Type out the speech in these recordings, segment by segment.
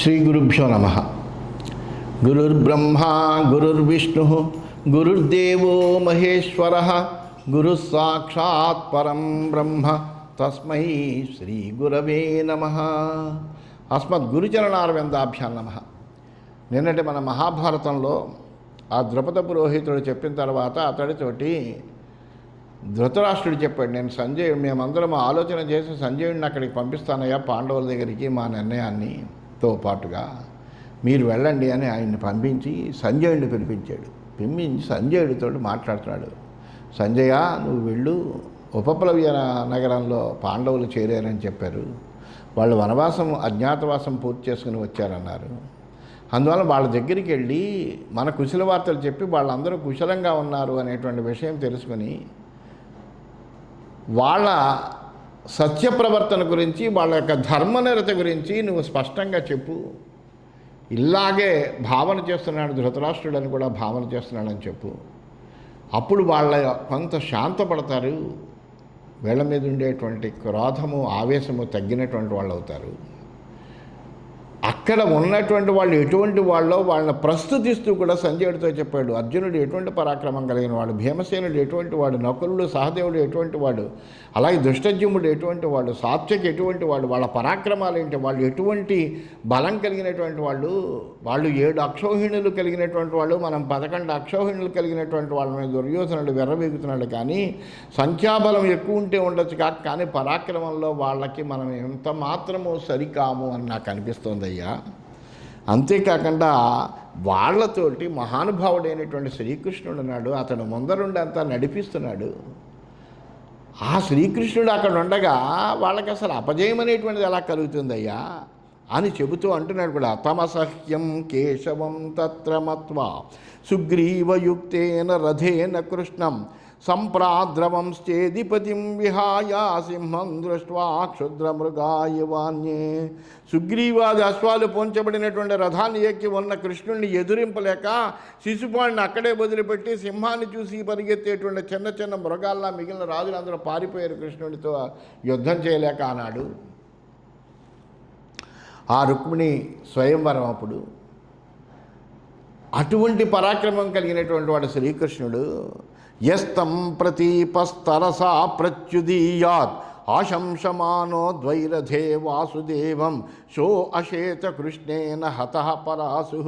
శ్రీ గురుభ్యో నమ. గురుర్బ్రహ్మ గురుర్విష్ణు గురుర్దేవో మహేశ్వర గురు సాక్షాత్ పరం బ్రహ్మ తస్మై శ్రీ గురవే నమ. అస్మద్ గురుచరణారవిందాభ్యాం నమ. నిన్నటి మన మహాభారతంలో ఆ ద్రుపద పురోహితుడు చెప్పిన తర్వాత అతడితోటి ధృతరాష్ట్రుడు చెప్పాడు, నేను మేమందరం ఆలోచన చేసి సంజయుడిని అక్కడికి పంపిస్తానయ్యా పాండవుల దగ్గరికి మా నిర్ణయాన్నితో పాటుగా మీరు వెళ్ళండి అని ఆయన్ని పంపించి సంజయుడిని పిలిపించాడు. సంజయుడితో మాట్లాడుతున్నాడు. సంజయ, నువ్వు వెళ్ళు, ఉపప్లవ్య నగరంలో పాండవులు చేరారని చెప్పారు, వాళ్ళు వనవాసం అజ్ఞాతవాసం పూర్తి చేసుకుని వచ్చారన్నారు. అందువల్ల వాళ్ళ దగ్గరికి వెళ్ళి మన కుశల వార్తలు చెప్పి వాళ్ళందరూ కుశలంగా ఉన్నారు అనేటువంటి విషయం తెలుసుకొని వాళ్ళ సత్యప్రవర్తన గురించి, వాళ్ళ యొక్క ధర్మనిరత గురించి నువ్వు స్పష్టంగా చెప్పు. ఇలాగే భావన చేస్తున్నాడు ధృతరాష్ట్రుడు అని కూడా భావన చేస్తున్నాడని చెప్పు. అప్పుడు వాళ్ళ కొంత శాంతపడతారు, వీళ్ళ మీద ఉండేటువంటి క్రోధము ఆవేశము తగ్గినటువంటి వాళ్ళు అవుతారు. అక్కడ ఉన్నటువంటి వాళ్ళు ఎటువంటి వాళ్ళో వాళ్ళని ప్రస్తుతిస్తూ కూడా సంజయుడితో చెప్పాడు. అర్జునుడు ఎటువంటి పరాక్రమం కలిగిన వాడు, భీమసేనుడు ఎటువంటి వాడు, నకులుడు సహదేవుడు ఎటువంటి వాడు, అలాగే దుష్టజ్యుముడు ఎటువంటి వాడు, సాత్యకి ఎటువంటి వాడు, వాళ్ళ పరాక్రమాలు ఏంటి, వాళ్ళు ఎటువంటి బలం కలిగినటువంటి వాళ్ళు, వాళ్ళు 7 అక్షౌహిణులు కలిగినటువంటి వాళ్ళు, మనం 11 అక్షౌహిణులు కలిగినటువంటి వాళ్ళని దుర్యోధనుడు వెర్రవీగుతున్నాడు. కానీ సంఖ్యాబలం ఎక్కువ ఉంటే ఉండొచ్చు కానీ పరాక్రమంలో వాళ్ళకి మనం ఎంత మాత్రమూ సరికాము అని నాకు అనిపిస్తుంది అయ్యా. అంతేకాకుండా వాళ్ళతోటి మహానుభావుడైనటువంటి శ్రీకృష్ణుడు ఉన్నాడు, అతను ముందరుండి అంతా నడిపిస్తున్నాడు. ఆ శ్రీకృష్ణుడు అక్కడ ఉండగా వాళ్ళకి అసలు అపజయం అనేటువంటిది ఎలా కలుగుతుందయ్యా అని చెబుతూ అంటున్నాడు కూడా. తమసహ్యం కేశవం తత్ర మత్వా సుగ్రీవయుక్తేన రథేన కృష్ణం సంప్రాద్రవంశ్చేధిపతిం విహాయ సింహం దృష్ట్వా క్షుద్రమృగాయవాన్యే. సుగ్రీవాది అశ్వాలు పోంచబడినటువంటి రథాన్ని ఎక్కి ఉన్న కృష్ణుడిని ఎదురింపలేక శిశుపాడిని అక్కడే వదిలిపెట్టి సింహాన్ని చూసి పరిగెత్తేటువంటి చిన్న చిన్న మృగాల్లా మిగిలిన రాజులందరూ పారిపోయారు కృష్ణుడితో యుద్ధం చేయలేక అన్నాడు. ఆ రుక్మిణి స్వయంవరం అప్పుడు అటువంటి పరాక్రమం కలిగినటువంటి వాడు శ్రీకృష్ణుడు. యస్తం ప్రతీపస్తరసా ప్రత్యుదీయాత్ ఆశంసమానో ద్వైరథే వాసుదేవం శో అశేత కృష్ణేన హతః పరాసు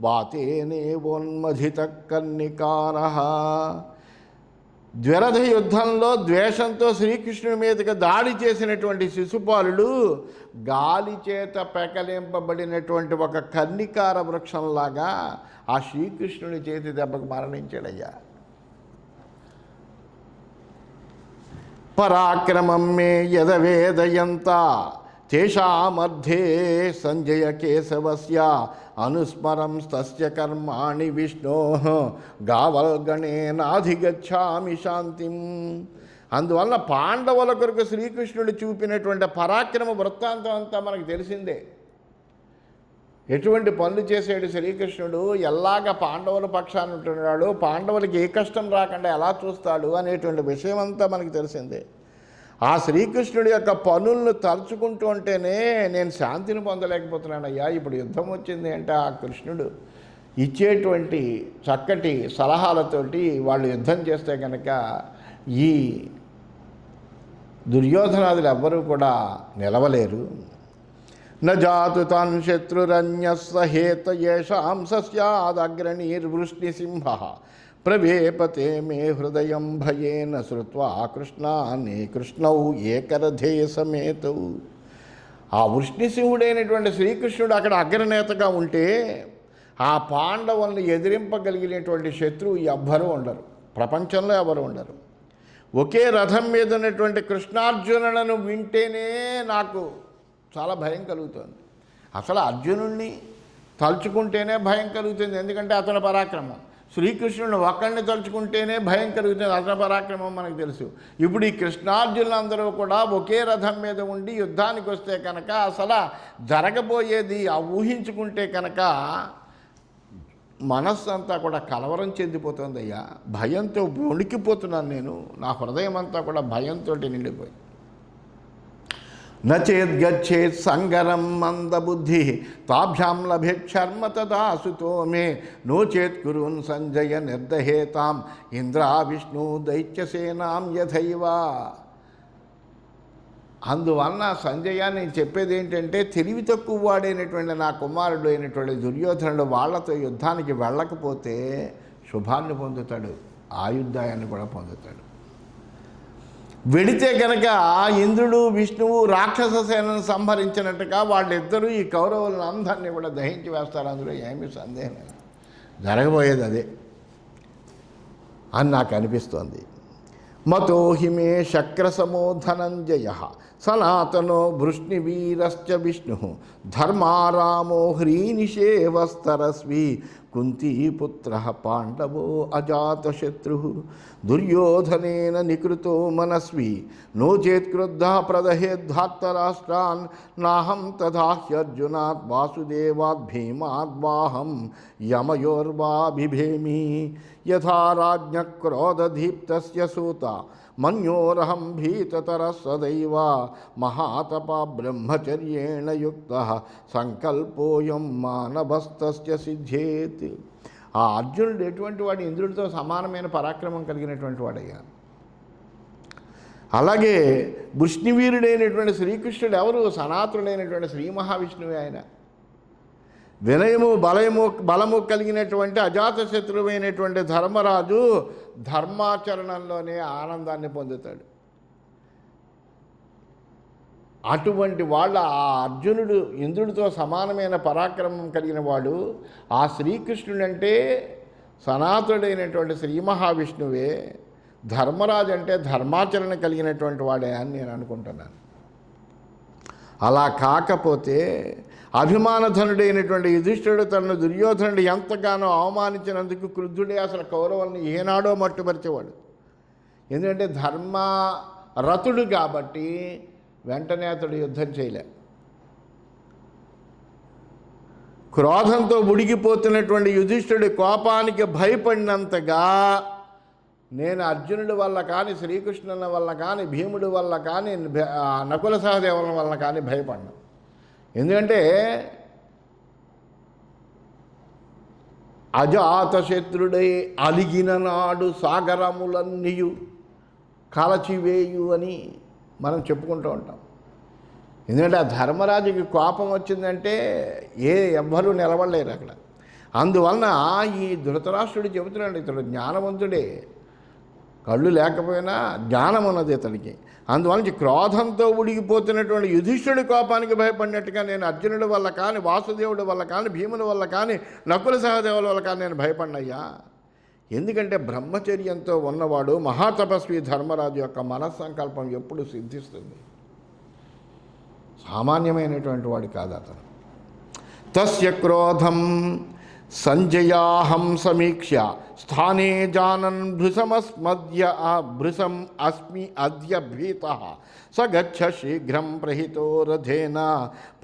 వాతేనేవోన్మధిత కర్ణికారః. ద్విరథ యుద్ధంలో ద్వేషంతో శ్రీకృష్ణుడి మీదకి దాడి చేసినటువంటి శిశుపాలుడు గాలి చేత పెకలింపబడినటువంటి ఒక కర్ణికార వృక్షంలాగా ఆ శ్రీకృష్ణుడి చేతి దెబ్బకు మరణించాడయ్యా. పరాక్రమం మే యదవేదయంత తేషామర్థే సంజయ కేశవస్య అనుస్మరం తస్య కర్మాణి విష్ణో గావల్గణేనాధిగచ్చామి శాంతిం. అందువల్ల పాండవుల కొరకు శ్రీకృష్ణుడు చూపినటువంటి పరాక్రమ వృత్తాంతం అంతా మనకు తెలిసిందే. ఎటువంటి పనులు చేసాడు శ్రీకృష్ణుడు, ఎలాగ పాండవుల పక్షాన్ని ఉంటున్నాడు, పాండవులకి ఏ కష్టం రాకుండా ఎలా చూస్తాడు అనేటువంటి విషయం అంతా మనకు తెలిసిందే. ఆ శ్రీకృష్ణుడి యొక్క పనులను తలుచుకుంటూ ఉంటేనే నేను శాంతిని పొందలేకపోతున్నానయ్యా. ఇప్పుడు యుద్ధం వచ్చింది అంటే ఆ కృష్ణుడు ఇచ్చేటువంటి చక్కటి సలహాలతోటి వాళ్ళు యుద్ధం చేస్తే కనుక ఈ దుర్యోధనాదులు ఎవ్వరూ కూడా నిలవలేరు. నజాతు తాన్ శత్రురన్యస్సహేత యేషాం సస్యాదగ్రణీర్వృష్ణిసింహ ప్రవేపతే మే హృదయం భయేన శ్రుత్వా కృష్ణానే కృష్ణౌ ఏకరథే సమేతౌ. ఆ వృష్ణిసింహుడైనటువంటి శ్రీకృష్ణుడు అక్కడ అగ్రనేతగా ఉంటే ఆ పాండవులను ఎదిరింపగలిగినటువంటి శత్రువు ఎవ్వరూ ఉండరు, ప్రపంచంలో ఎవరు ఉండరు. ఒకే రథం మీద ఉన్నటువంటి కృష్ణార్జునులను వింటేనే నాకు చాలా భయం కలుగుతుంది. అసలు అర్జునుడిని తలుచుకుంటేనే భయం కలుగుతుంది, ఎందుకంటే అతని పరాక్రమం. శ్రీకృష్ణుడిని ఒక్కడిని తలుచుకుంటేనే భయం కలుగుతుంది, అతని పరాక్రమం మనకు తెలుసు. ఇప్పుడు ఈ కృష్ణార్జునులందరూ కూడా ఒకే రథం మీద ఉండి యుద్ధానికి వస్తే కనుక అసలు జరగబోయేది ఆ ఊహించుకుంటే కనుక మనస్సు అంతా కూడా కలవరం చెందిపోతుంది అయ్యా. భయంతో వణికిపోతున్నాను నేను, నా హృదయం అంతా కూడా భయంతో నిండిపోయి. నచేద్గచ్చేత్ సంగరం మందబుద్ధి తాభ్యాం లభేక్షర్మ తదాసుతో మే నోచేత్ కురున్ సంజయ నిర్దహేతాం ఇంద్రా విష్ణు దైత్యసేనాం యథైవా. అందువలన సంజయ నేను చెప్పేది ఏంటంటే, తెలివి తక్కువ వాడైనటువంటి నా కుమారుడు అయినటువంటి దుర్యోధనుడు వాళ్ళతో యుద్ధానికి వెళ్ళకపోతే శుభాన్ని పొందుతాడు, ఆయుద్ధాయాన్ని కూడా పొందుతాడు. వెడితే కనుక ఇంద్రుడు విష్ణువు రాక్షస సేనను సంహరించినట్టుగా వాళ్ళిద్దరూ ఈ కౌరవులను అందరినీ కూడా దహించి వేస్తారు. అందులో ఏమీ సందేహం లేదు, జరగబోయేది అదే అని నాకు అనిపిస్తోంది. మతో హిమే శక్రసమో ధనంజయ సనాతనో వృష్ణివీరశ్చ విష్ణు ధర్మారామో హ్రీనిషేవస్తరస్వి కుంతీపుత్ర పాండవో అజాతశత్రు దుర్యోధనేన నికృతో మనస్వి నోచేత్ క్రుద్ధ ప్రదహేద్ధార్తరాష్ట్రాన్ నాహం తథాహ్యర్జునాత్ వాసుదేవాద్ భీమాద్వాహం యమయోర్వా బిభేమి యథా రాజ్ఞ క్రోధదీప్తస్య సూత మన్యోరహం భీతతర సదైవ మహాతప బ్రహ్మచర్యేణ యుక్తః సంకల్పోయం మానవస్తస్య సిద్ధేత్. ఆ అర్జునుడు ఎటువంటి వాడు? ఇంద్రుడితో సమానమైన పరాక్రమం కలిగినటువంటి వాడయ్యా. అలాగే వృష్ణివీరుడైనటువంటి శ్రీకృష్ణుడు ఎవరు? సనాతనుడైనటువంటి శ్రీ మహావిష్ణువే ఆయన. వినయము బలము కలిగినటువంటి అజాతశత్రువైనటువంటి ధర్మరాజు ధర్మాచరణంలోనే ఆనందాన్ని పొందుతాడు. అటువంటి వాళ్ళ ఆ అర్జునుడు ఇంద్రుడితో సమానమైన పరాక్రమం కలిగిన వాడు. ఆ శ్రీకృష్ణుడంటే సనాతనుడైనటువంటి శ్రీ మహావిష్ణువే. ధర్మరాజు అంటే ధర్మాచరణ కలిగినటువంటి వాడే అని నేను అనుకుంటున్నాను. అలా కాకపోతే అభిమానధనుడైనటువంటి యుధిష్ఠిరుడు తనను దుర్యోధనుడు ఎంతగానో అవమానించినందుకు క్రుద్ధుడే అసలు కౌరవుల్ని ఏనాడో మట్టుపరిచేవాడు. ఎందుకంటే ధర్మరథుడు కాబట్టి వెంటనే అతడు యుద్ధం చేయలే. క్రోధంతో ఉడికిపోతున్నటువంటి యుధిష్ఠిరుడి కోపానికి భయపడినంతగా నేను అర్జునుడి వల్ల కానీ, శ్రీకృష్ణుని వల్ల కానీ, భీముడి వల్ల కానీ, నకుల సహదేవుల వల్ల కానీ భయపడ్డా. ఎందుకంటే అజాతశత్రుడై అలిగిన నాడు సాగరములన్నీయు కలచివేయు అని మనం చెప్పుకుంటూ ఉంటాం. ఎందుకంటే ఆ ధర్మరాజుకి కోపం వచ్చిందంటే ఎవ్వరూ నిలబడలేరు అక్కడ. అందువలన ఈ ధృతరాష్ట్రుడు చెబుతున్నాడు, ఇతడు జ్ఞానవంతుడే, కళ్ళు లేకపోయినా జ్ఞానం ఉన్నది ఇతనికి. అందువల్ల క్రోధంతో ఉడిగిపోతున్నటువంటి యుధిష్ఠుడి కోపానికి భయపడినట్టుగా నేను అర్జునుడి వల్ల కానీ, వాసుదేవుడి వల్ల కానీ, భీముని వల్ల కానీ, నకుల సహదేవుల వల్ల కానీ నేను భయపడినయ్యా. ఎందుకంటే బ్రహ్మచర్యంతో ఉన్నవాడు మహాతపస్వి ధర్మరాజు యొక్క మనస్సంకల్పం ఎప్పుడు సిద్ధిస్తుంది. సామాన్యమైనటువంటి వాడు కాదు అతను. తస్య క్రోధం సంజయాహం సమీక్ష్య స్థానే జానన్ భృశం అస్మి అద్య భీతః స గచ్చ శీఘ్రం ప్రహితో రథేన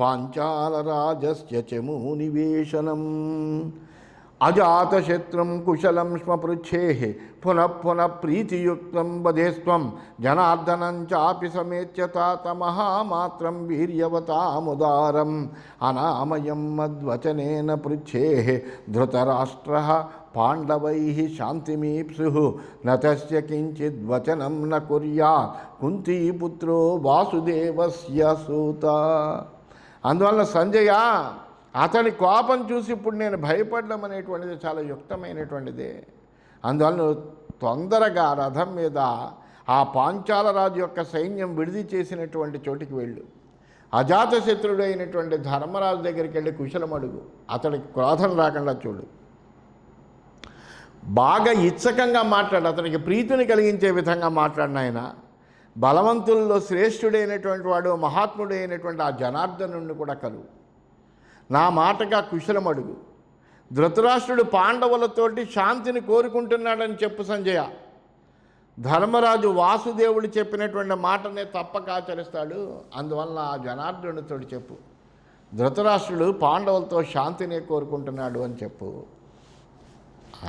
పాంచాలరాజస్య చమూనివేశనం అజాతశత్రుం కుశలం స్మ పృచ్ఛేః పునః పునః ప్రీతియుక్తం వదేస్త్వం జనార్దనం చాపి సమేత్య తాత మహామాత్రం వీర్యవతాముదారం అనామయం మద్వచనేన పృచ్ఛేః ధృతరాష్ట్రః పాండవైః శాంతిమీప్సుః నతస్య కించిద్వచనం న కుర్యాత్ కుంతీపుత్రో వాసుదేవస్య సూత. అందువల్ల సంజయ, అతని కోపం చూసి ఇప్పుడు నేను భయపడడం అనేటువంటిది చాలా యుక్తమైనటువంటిదే. అందువల్ల తొందరగా రథం మీద ఆ పాంచాల రాజు యొక్క సైన్యం విడిది చేసినటువంటి చోటికి వెళ్ళు. అజాతశత్రుడు అయినటువంటి ధర్మరాజు దగ్గరికి వెళ్ళి కుశలం అడుగు. అతడికి క్రోధం రాకుండా చూడు. బాగా ఇచ్చకంగా మాట్లాడు, అతనికి ప్రీతిని కలిగించే విధంగా మాట్లాడిన ఆయన. బలవంతుల్లో శ్రేష్ఠుడైనటువంటి వాడు, మహాత్ముడైనటువంటి ఆ జనార్దనుడిని కూడా కలువు. నా మాటగా కుశలం అడుగు. ధృతరాష్ట్రుడు పాండవులతోటి శాంతిని కోరుకుంటున్నాడని చెప్పు సంజయ. ధర్మరాజు వాసుదేవుడు చెప్పినటువంటి మాటనే తప్పక ఆచరిస్తాడు. అందువల్ల ఆ జనార్దనుడితో చెప్పు, ధృతరాష్ట్రుడు పాండవులతో శాంతినే కోరుకుంటున్నాడు అని చెప్పు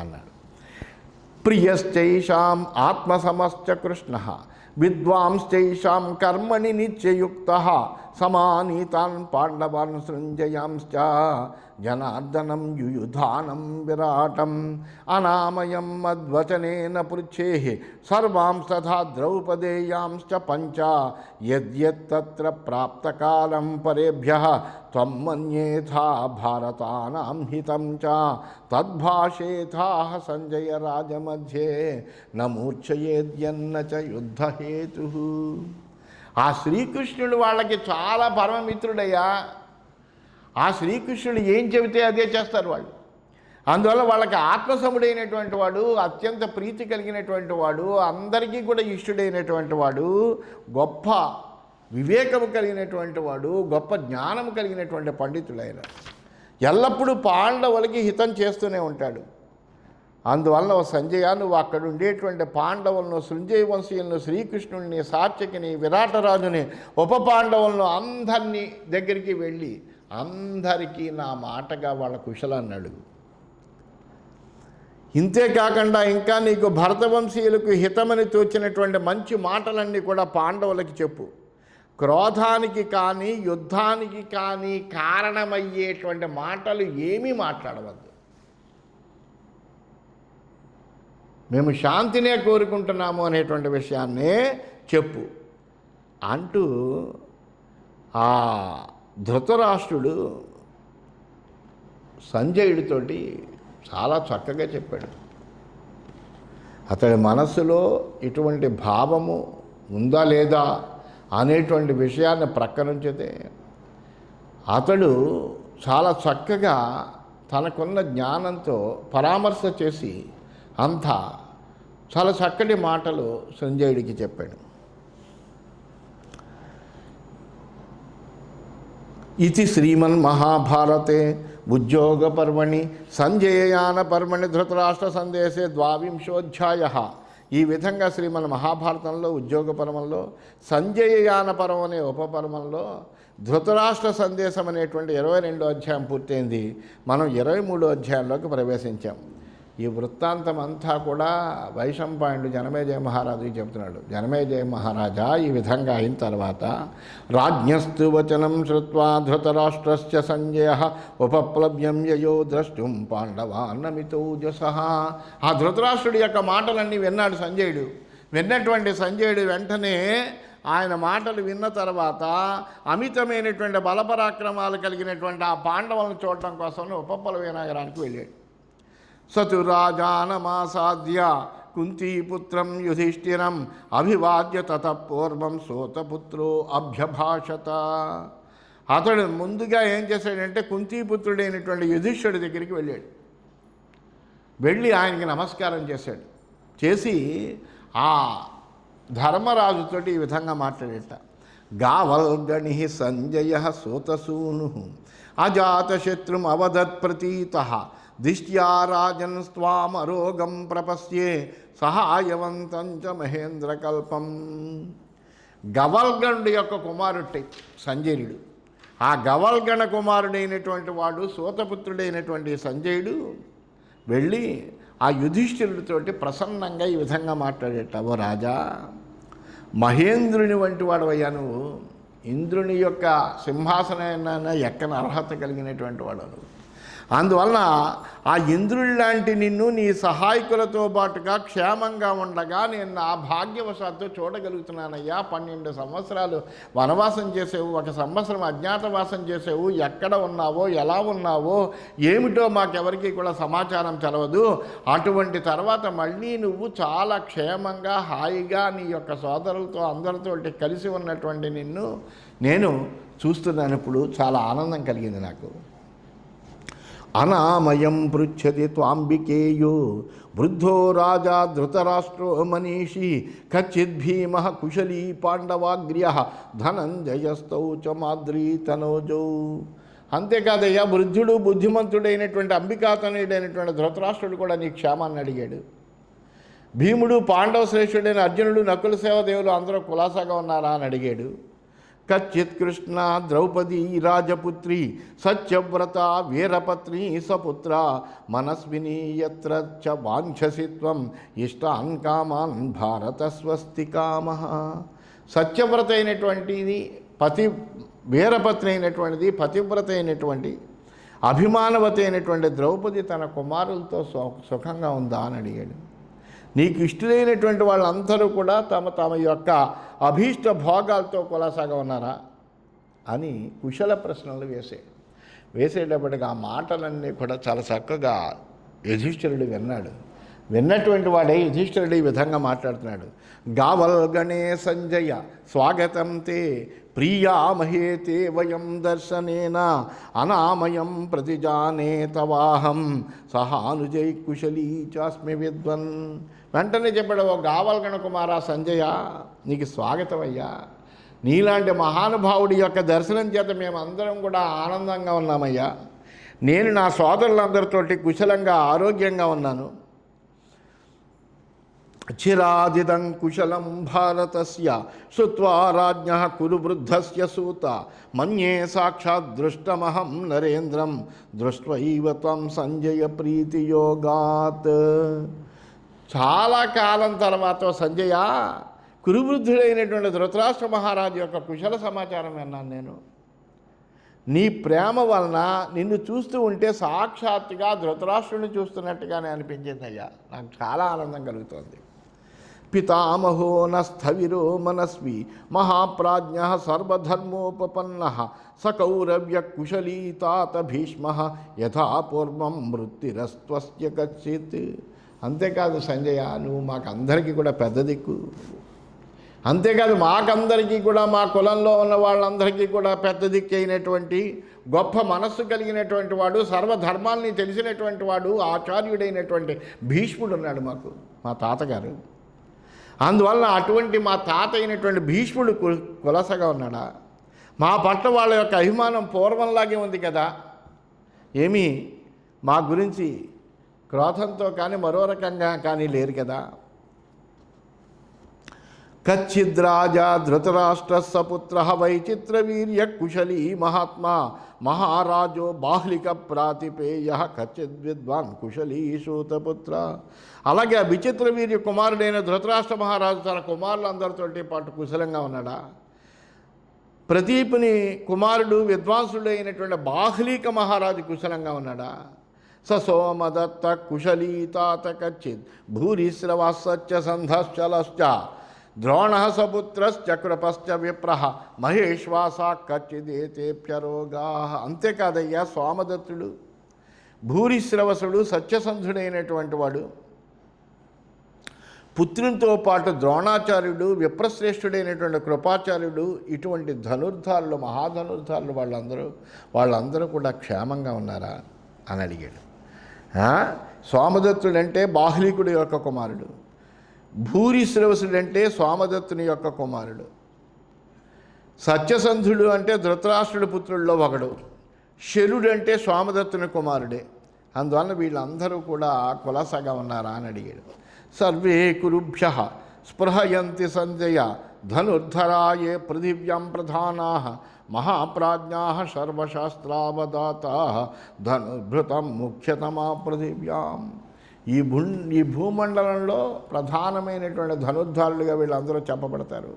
అన్నాడు. ప్రియశ్చైషాం ఆత్మసమశ్చ కృష్ణ విద్వాంస్తైషాం కర్మణి నిత్యయుక్తః సమానీతాన్ పాండవాన్ సృంజయాంశ్చ జనార్దనం యుయుధానం విరాటం అనామయం మద్వచనేన పృచ్ఛేః సర్వాంస్తథా ద్రౌపదేయాంశ్చ పంచ యద్యత్తత్ర ప్రాప్తకాలం పరేభ్యః త్వం మన్యేథా భారతానాం హితం చ తద్భాషేథాః సంజయ రాజమధ్యే న మూర్ఛయేద్యన్న చ యుద్ధహేతుః. ఆ శ్రీకృష్ణుడు వాళ్ళకి చాలా పరమమిత్రుడయ్యా. ఆ శ్రీకృష్ణుడు ఏం చెబితే అదే చేస్తారు వాళ్ళు. అందువల్ల వాళ్ళకి ఆత్మసముడైనటువంటి వాడు, అత్యంత ప్రీతి కలిగినటువంటి వాడు, అందరికీ కూడా ఇష్టుడైనటువంటి వాడు, గొప్ప వివేకము కలిగినటువంటి వాడు, గొప్ప జ్ఞానము కలిగినటువంటి పండితుడైన ఎల్లప్పుడూ పాండవులకి హితం చేస్తూనే ఉంటాడు. అందువల్ల సంజయ, నువ్వు అక్కడ ఉండేటువంటి పాండవులను, సృంజయ వంశీయులను, శ్రీకృష్ణుడిని, సాత్యకిని, విరాటరాజుని, ఉప పాండవులను అందరినీ దగ్గరికి వెళ్ళి అందరికీ నా మాటగా వాళ్ళ కుశలాన్ని అడుగు. ఇంతేకాకుండా ఇంకా నీకు భరతవంశీయులకు హితమని తోచినటువంటి మంచి మాటలన్నీ కూడా పాండవులకి చెప్పు. క్రోధానికి కానీ యుద్ధానికి కానీ కారణమయ్యేటువంటి మాటలు ఏమీ మాట్లాడవద్దు. మేము శాంతినే కోరుకుంటున్నాము అనేటువంటి విషయాన్నే చెప్పు అంటూ ఆ ధృతరాష్ట్రుడు సంజయుడితోటి చాలా చక్కగా చెప్పాడు. అతడి మనస్సులో ఇటువంటి భావము ఉందా లేదా అనేటువంటి విషయాన్ని ప్రక్కనుంచితే అతడు చాలా చక్కగా తనకున్న జ్ఞానంతో పరామర్శ చేసి అంతా చాలా చక్కటి మాటలు సంజయుడికి చెప్పాడు. ఇది శ్రీమన్మహాభారతే ఉద్యోగ పర్వణి సంజయయాన పర్వణి ధృతరాష్ట్ర సందేశే 12వ ఈ విధంగా శ్రీమన్ మహాభారతంలో ఉద్యోగ పర్వంలో సంజయయాన పర్వం అనే ఉపపర్వంలో ధృతరాష్ట్ర సందేశం అనేటువంటి 22వ అధ్యాయం పూర్తయింది. మనం 23వ అధ్యాయంలోకి ప్రవేశించాం. ఈ వృత్తాంతం అంతా కూడా వైశంపాయనుడు జనమేజయ మహారాజుకి చెబుతున్నాడు. జనమేజయ మహారాజా, ఈ విధంగా అయిన తర్వాత రాజ్ఞస్తు వచనం శ్రుత్వా ధృతరాష్ట్రస్య సంజయః ఉపప్లవ్యం యయో ద్రష్టుం పాండవాన్నమితోజసః. ఆ ధృతరాష్ట్రుడి యొక్క మాటలన్నీ విన్నాడు సంజయుడు. విన్నటువంటి సంజయుడు వెంటనే ఆయన మాటలు విన్న తర్వాత అమితమైనటువంటి బలపరాక్రమాలు కలిగినటువంటి ఆ పాండవులను చూడటం కోసం ఉపప్లవ్య నగరానికి వెళ్ళాడు. సతు రాజానమాసాద్య కుంతీపుత్రం యుధిష్ఠిరం అభివాద్య తతపూర్వం సోతపుత్రో అభ్యభాషత. అతడు ముందుగా ఏం చేశాడంటే కుంతీపుత్రుడైనటువంటి యుధిష్ఠుడి దగ్గరికి వెళ్ళాడు. వెళ్ళి ఆయనకి నమస్కారం చేశాడు. చేసి ఆ ధర్మరాజుతోటి ఈ విధంగా మాట్లాడేట. గావల్గణి సంజయ సూతసూను అజాతశత్రుం అవదత్ ప్రతీతః దిష్ట్యా రాజన్ స్వామరోగం ప్రపశ్యే సహాయవంతం చ మహేంద్రకల్పం. గవల్గణుడి యొక్క కుమారుడి సంజయుడు. ఆ గవల్గణ కుమారుడైనటువంటి వాడు సూతపుత్రుడైనటువంటి సంజయుడు వెళ్ళి ఆ యుధిష్ఠిరుడితోటి ప్రసన్నంగా ఈ విధంగా మాట్లాడేట. ఓ రాజా, మహేంద్రుని వంటి వాడవయ్యా నువ్వు. ఇంద్రుని యొక్క సింహాసనాన్ని ఎక్కని అర్హత కలిగినటువంటి వాడు నువ్వు. అందువలన ఆ ఇంద్రుడి లాంటి నిన్ను నీ సహాయకులతో పాటుగా క్షేమంగా ఉండగా నేను నా భాగ్యవశాత్తు చూడగలుగుతున్నానయ్యా. 12 సంవత్సరాలు వనవాసం చేసావు, 1 సంవత్సరం అజ్ఞాతవాసం చేసావు. ఎక్కడ ఉన్నావో, ఎలా ఉన్నావో ఏమిటో మాకెవరికి కూడా సమాచారం తెలవదు. అటువంటి తర్వాత మళ్ళీ నువ్వు చాలా క్షేమంగా హాయిగా నీ యొక్క సోదరులతో అందరితో కలిసి ఉన్నటువంటి నిన్ను నేను చూస్తున్నాను. ఇప్పుడు చాలా ఆనందం కలిగింది నాకు. అనామయం పృచ్చతి త్వాంబికేయో వృద్ధో రాజా ధృతరాష్ట్రో మనీషి కచ్చిద్ భీమ కుశలీ పాండవాగ్ర్య ధనంజయస్తౌ చ మాద్రీ తనోజౌ. అంతేకాదయ్యా, వృద్ధుడు బుద్ధిమంతుడైనటువంటి అంబికాతనుడైనటువంటి ధృతరాష్ట్రుడు కూడా నీ క్షేమాన్ని అడిగాడు. భీముడు, పాండవ శ్రేష్ఠుడైన అర్జునుడు, నకుల సేవదేవులు అందరూ కులాసాగా ఉన్నారా అని అడిగాడు. కచ్చిత్ కృష్ణ ద్రౌపదీ రాజపుత్రి సత్యవ్రత వీరపత్ని సపుత్ర మనస్విని యత్ర చ వాంఛసిత్వం ఇష్టాన్ కామాన్ భారత స్వస్తి కామః. సత్యవ్రత అయినటువంటిది వీరపత్ని అయినటువంటిది పతివ్రత అయినటువంటి అభిమానవతి అయినటువంటి ద్రౌపది తన కుమారులతో సుఖంగా ఉందా అని అడిగాడు. నీకు ఇష్టమైనటువంటి వాళ్ళందరూ కూడా తమ యొక్క అభీష్ట భోగాలతో కొనసాగా ఉన్నారా అని కుశల ప్రశ్నలు వేసేటప్పటికి ఆ మాటలన్నీ కూడా చాలా చక్కగా యుధిష్ఠిరుడు విన్నాడు. విన్నటువంటి వాడే యుధిష్ఠిరుడు ఈ విధంగా మాట్లాడుతున్నాడు. గావల్గణే సంజయ స్వాగతం తే ప్రియామహే తే వయం దర్శనేన అనామయం ప్రతిజానే తవాహం సహానుజై కుశలీ చాస్మి విద్వన్. వెంటనే చెప్పాడు, ఓ గావల్గణ కుమారా సంజయ, నీకు స్వాగతం అయ్యా. నీలాంటి మహానుభావుడి యొక్క దర్శనం చేత మేమందరం కూడా ఆనందంగా ఉన్నామయ్యా. నేను నా సోదరులందరితోటి కుశలంగా ఆరోగ్యంగా ఉన్నాను. చిరాదిదం కుశలం భారతస్య శ్రుత్వా రాజ్ఞః కురు వృద్ధస్య సూత మన్యే సాక్షాత్ దృష్టమహం నరేంద్రం దృష్ట్వైవ త్వం సంజయ ప్రీతియోగాత్. చాలా కాలం తర్వాత సంజయ, కురువృద్ధుడైనటువంటి ధృతరాష్ట్ర మహారాజు యొక్క కుశల సమాచారం విన్నాను నేను. నీ ప్రేమ వలన నిన్ను చూస్తూ ఉంటే సాక్షాత్తుగా ధృతరాష్ట్రుని చూస్తున్నట్టుగానే అనిపించింది అయ్యా. నాకు చాలా ఆనందం కలుగుతోంది. పితామహో నస్థవిరో మనస్వి మహాప్రాజ్ఞ సర్వధర్మోపపన్న సకౌరవ్య కుశలీ తాత భీష్మ యథా పూర్వం మృత్యురస్త్వస్య గచ్చేత్. అంతేకాదు సంజయ, నువ్వు మాకందరికీ కూడా పెద్ద దిక్కు. అంతేకాదు మాకందరికీ కూడా, మా కులంలో ఉన్న వాళ్ళందరికీ కూడా పెద్ద దిక్కు అయినటువంటి గొప్ప మనస్సు కలిగినటువంటి వాడు, సర్వధర్మాల్ని తెలిసినటువంటి వాడు, ఆచార్యుడైనటువంటి భీష్ముడు ఉన్నాడు మాకు, మా తాతగారు. అందువలన అటువంటి మా తాత అయినటువంటి భీష్ముడు కులసగా ఉన్నాడా? మా పట్ల వాళ్ళ యొక్క అభిమానం పూర్వంలాగే ఉంది కదా. ఏమీ మా గురించి క్రోధంతో కానీ మరో రకంగా కానీ లేరు కదా. కచ్చిద్రాజా ధృతరాష్ట్ర సపుత్ర వైచిత్రవీర్య కుశలీ మహాత్మా మహారాజో బాహ్లిక ప్రాతిపేయ కచ్చిద్విద్వాన్ కుశలీ సూతపుత్ర. అలాగే ఆ విచిత్రవీర్య కుమారుడైన ధృతరాష్ట్ర మహారాజు తన కుమారులందరితోటి పాటు కుశలంగా ఉన్నాడా? ప్రదీపుని కుమారుడు విద్వాంసుడైనటువంటి బాహ్లిక మహారాజు కుశలంగా ఉన్నాడా? సోమదత్త కుశలీ తాత కచ్చిత్ భూరిశ్రవశ్చ సంధశ్చలశ్చ ద్రోణ సపుత్రశ్చ కృపశ్చ విప్రహ మహేశ్వాసా కచ్చిదేతేప్యరోగా. అంతేకాదయ్యా, సోమదత్తుడు, భూరిశ్రవసుడు, సత్యసంధుడైనటువంటి వాడు, పుత్రునితో పాటు ద్రోణాచార్యుడు, విప్రశ్రేష్ఠుడైనటువంటి కృపాచార్యుడు, ఇటువంటి ధనుర్ధారులు, మహాధనుర్ధారులు వాళ్ళందరూ కూడా క్షేమంగా ఉన్నారా అని అడిగాడు. సోమదత్తుడంటే బాహ్లికుడి యొక్క కుమారుడు, భూరిశ్రవసుడంటే సోమదత్తుని యొక్క కుమారుడు, సత్యసంధుడు అంటే ధృతరాష్ట్రుడి పుత్రుల్లో ఒకడు, శరుడు అంటే సోమదత్తుని కుమారుడే. అందువలన వీళ్ళందరూ కూడా కులసగా ఉన్నారా అని అడిగాడు. సర్వే కురుభ్య స్పృహయంతి సంజయ ధనుర్ధరాయే పృథివ్యాం ప్రధానా మహాప్రాజ్ఞా సర్వశాస్త్రావదాతా ధనుర్భృతం ముఖ్యతమా పృథివ్యాం. ఈ భూమండలంలో ప్రధానమైనటువంటి ధనుర్ధారులుగా వీళ్ళందరూ చెప్పబడతారు.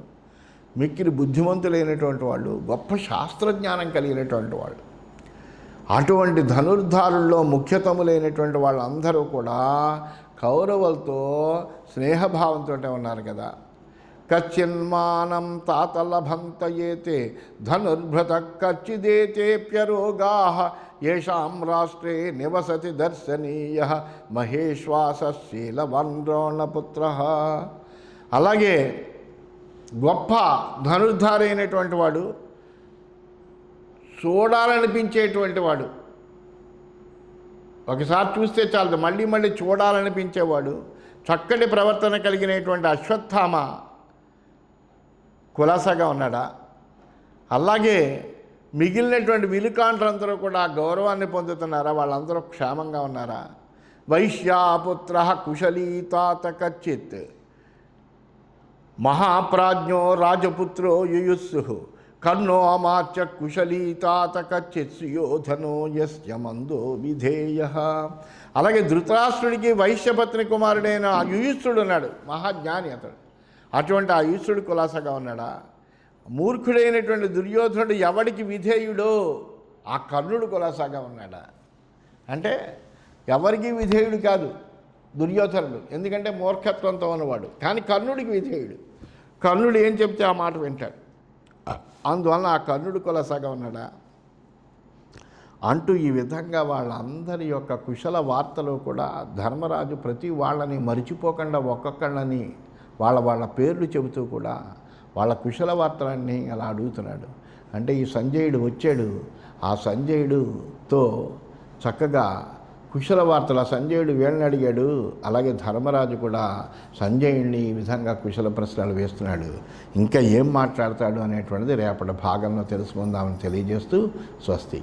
మిక్కిలి బుద్ధిమంతులైనటువంటి వాళ్ళు, గొప్ప శాస్త్రజ్ఞానం కలిగినటువంటి వాళ్ళు. అటువంటి ధనుర్ధారుల్లో ముఖ్యతములైనటువంటి వాళ్ళందరూ కూడా కౌరవులతో స్నేహభావంతో ఉన్నారు కదా. కచ్చిన్మానం తాతలభంతయేతే ధనుర్భృత కచ్చిదేతేప్యరోగా ఏషాం రాష్ట్రే నివసతి దర్శనీయ మహేశ్వాసశీలవన్ ద్రోణపుత్ర. అలాగే గొప్ప ధనుర్ధారైనటువంటి వాడు, చూడాలనిపించేటువంటి వాడు, ఒకసారి చూస్తే చాలు మళ్ళీ మళ్ళీ చూడాలనిపించేవాడు, చక్కటి ప్రవర్తన కలిగినటువంటి అశ్వత్థామ కులాసాగా ఉన్నాడా? అలాగే మిగిలినటువంటి విలుకాండ్రందరూ కూడా గౌరవాన్ని పొందుతున్నారా? వాళ్ళందరూ క్షేమంగా ఉన్నారా? వైశ్యాపుత్ర కుశలీ తాత కచ్చిత్ మహాప్రాజ్ఞో రాజపుత్రో యుయుస్సు కర్ణో అమాత్య కుశలీ తాత కచ్చిత్సుయోధనో యస్య మందో విధేయ. అలాగే ధృతరాష్ట్రుడికి వైశ్యపత్ని కుమారుడైన ఆ యుయుత్సుడు ఉన్నాడు, మహాజ్ఞాని అతడు. అటువంటి ఆ యుయుత్సుడు కులాసగా ఉన్నాడా? మూర్ఖుడైనటువంటి దుర్యోధనుడు ఎవడికి విధేయుడో ఆ కర్ణుడు కులాసాగా ఉన్నాడా? అంటే ఎవరికి విధేయుడు కాదు దుర్యోధనుడు, ఎందుకంటే మూర్ఖత్వంతో ఉన్నవాడు. కానీ కర్ణుడికి విధేయుడు. కర్ణుడు ఏం చెప్తే ఆ మాట వింటాడు. అందువలన ఆ కర్ణుడు కులాసాగా ఉన్నాడా అంటూ ఈ విధంగా వాళ్ళందరి యొక్క కుశల వార్తలు కూడా ధర్మరాజు ప్రతి వాళ్ళని మరిచిపోకుండా ఒక్కొక్కళ్ళని వాళ్ళ పేర్లు చెబుతూ కూడా వాళ్ళ కుశల వార్తలన్నీ అలా అడుగుతున్నాడు. అంటే ఈ సంజయుడు వచ్చాడు, ఆ సంజయుడితో చక్కగా కుశల వార్తలు ఆ సంజయుడు వీళ్ళని అడిగాడు. అలాగే ధర్మరాజు కూడా సంజయుడిని ఈ విధంగా కుశల ప్రశ్నలు వేస్తున్నాడు. ఇంకా ఏం మాట్లాడతాడు అనేటువంటిది రేపటి భాగంలో తెలుసుకుందామని తెలియజేస్తూ స్వస్తి.